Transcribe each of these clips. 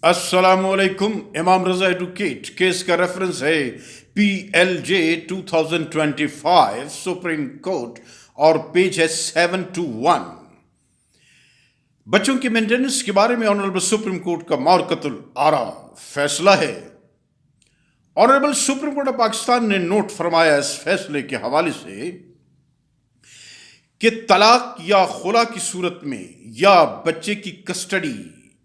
अस्सलाम वालेकुम। इमाम रजा एडवोकेट केस का रेफरेंस है PLJ 2025 सुप्रीम कोर्ट और पेज है 721। बच्चों की मेंटेनेंस के बारे में ऑनरेबल सुप्रीम कोर्ट का मारकतुल आरा फैसला है। Honourable supreme court of Pakistan ने नोट फरमाया इस फैसले के हवाले से कि तलाक या खुला की सूरत में या बच्चे की कस्टडी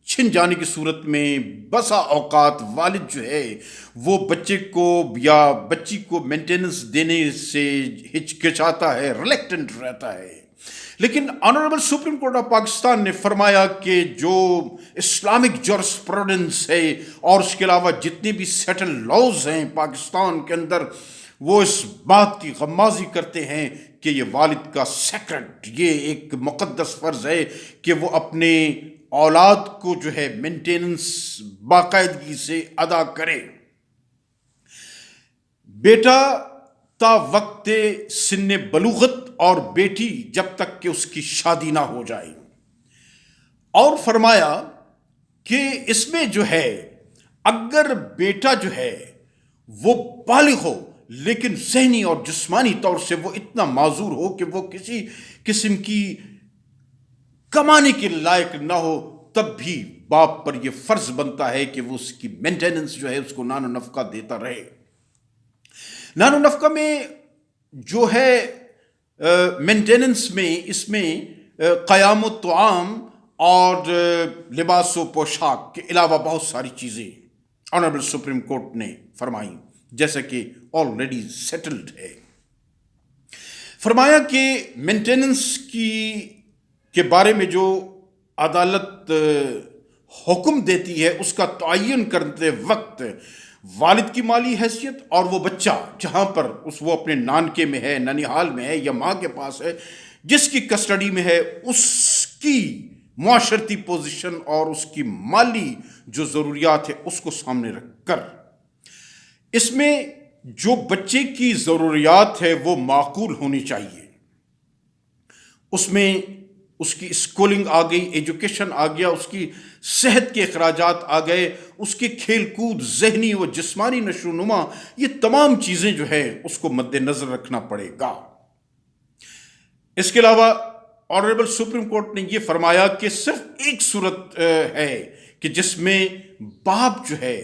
छिन जाने की सूरत में बसा औकात वालिद जो है वो बच्चे को या बच्ची को मेंटेनेंस देने से हिचकिचाता है, रिलेक्टेंट रहता है। लेकिन honourable supreme court of Pakistan ने फरमाया कि जो इस्लामिक जूरिस्प्रूडेंस है और उसके अलावा जितने भी सेटल लॉज हैं पाकिस्तान के अंदर, वो इस बात की गम्माजी करते हैं कि ये वालिद का सेक्रेट, ये एक मुक़द्दस फ़र्ज़ है कि वो अपने औलाद को जो है मेंटेनेंस बाकायदगी से अदा करे। बेटा ता वक्ते सिन्ने बलूगत और बेटी जब तक कि उसकी शादी ना हो जाए। और फरमाया कि इसमें जो है अगर बेटा जो है वो बालिग हो लेकिन ज़हनी और जिस्मानी तौर से वो इतना माजूर हो कि वो किसी किस्म की कमाने के लायक ना हो, तब भी बाप पर यह फर्ज बनता है कि वो उसकी मेंटेनेंस जो है उसको नानो नफका देता रहे। नानो नफका में जो है मेंटेनेंस में इसमें क़याम तुआम और लिबास व पोशाक के अलावा बहुत सारी चीज़ें ऑनरेबल सुप्रीम कोर्ट ने फरमाई, जैसे कि ऑलरेडी सेटल्ड है। फरमाया कि मेंटेनेंस के बारे में जो अदालत हुक्म देती है उसका तयन करते वक्त वालिद की माली हैसियत और वो बच्चा जहाँ पर वो अपने नानके में है, ननिहाल में है या माँ के पास है, जिसकी कस्टडी में है, उसकी मुआशरती पोजीशन और उसकी माली जो ज़रूरियात है उसको सामने रख कर इसमें जो बच्चे की ज़रूरियात है वो माकूल होनी चाहिए। उसमें उसकी स्कूलिंग आ गई, एजुकेशन आ गया, उसकी सेहत के अखराजात आ गए, उसके खेल कूद, जहनी व जिस्मानी नशोनुमा, ये तमाम चीज़ें जो है उसको मद्देनज़र रखना पड़ेगा। इसके अलावा ऑनरेबल सुप्रीम कोर्ट ने ये फरमाया कि सिर्फ एक सूरत है कि जिसमें बाप जो है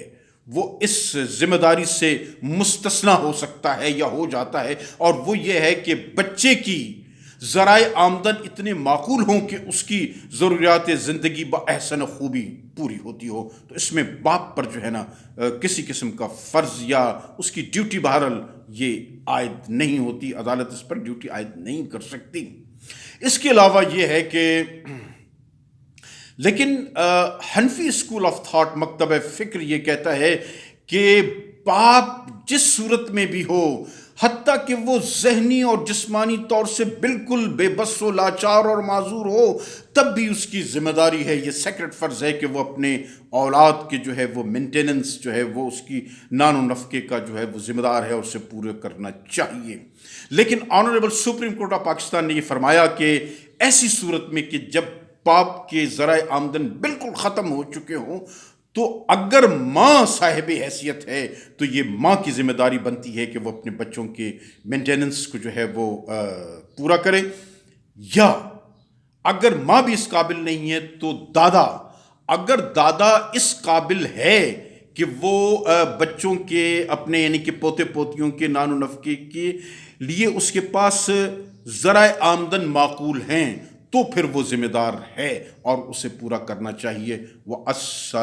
वो इस जिम्मेदारी से मुस्तस्ना हो सकता है या हो जाता है, और वो ये है कि बच्चे की ज़राए आमदन इतने माकूल हों कि उसकी ज़रूरियात ज़िंदगी बअहसन खूबी पूरी होती हो। तो इसमें बाप पर जो है ना किसी किस्म का फ़र्ज़ या उसकी ड्यूटी बहरहाल ये आयद नहीं होती, अदालत इस पर ड्यूटी आयद नहीं कर सकती। इसके अलावा ये है कि लेकिन हनफी स्कूल ऑफ थॉट, मकतब फ़िक्र ये कहता है कि बाप जिस सूरत में भी हो, हत्ता कि वो ज़हनी और जिस्मानी तौर से बिल्कुल बेबस व लाचार और माजूर हो, तब भी उसकी ज़िम्मेदारी है, ये सेक्रेट फ़र्ज़ है कि वो अपने औलाद के जो है वो मेंटेनेंस जो है वो उसकी नानो नफ़के का जो है वो ज़िम्मेदार है और उसे पूरे करना चाहिए। लेकिन honourable supreme court of Pakistan ने ये फरमाया कि ऐसी सूरत में कि जब बाप के ज़राए आमदन बिल्कुल ख़त्म हो चुके हों, तो अगर माँ साहिब हैसियत है तो ये माँ की ज़िम्मेदारी बनती है कि वो अपने बच्चों के मेंटेनेंस को जो है वो पूरा करे, या अगर माँ भी इस काबिल नहीं है तो दादा, अगर दादा इस काबिल है कि वो बच्चों के अपने यानी कि पोते पोतियों के नानो नफ़के के लिए उसके पास ज़राए आमदन माकूल हैं, तो फिर वो ज़िम्मेदार है और उसे पूरा करना चाहिए। वो अस्सलाम।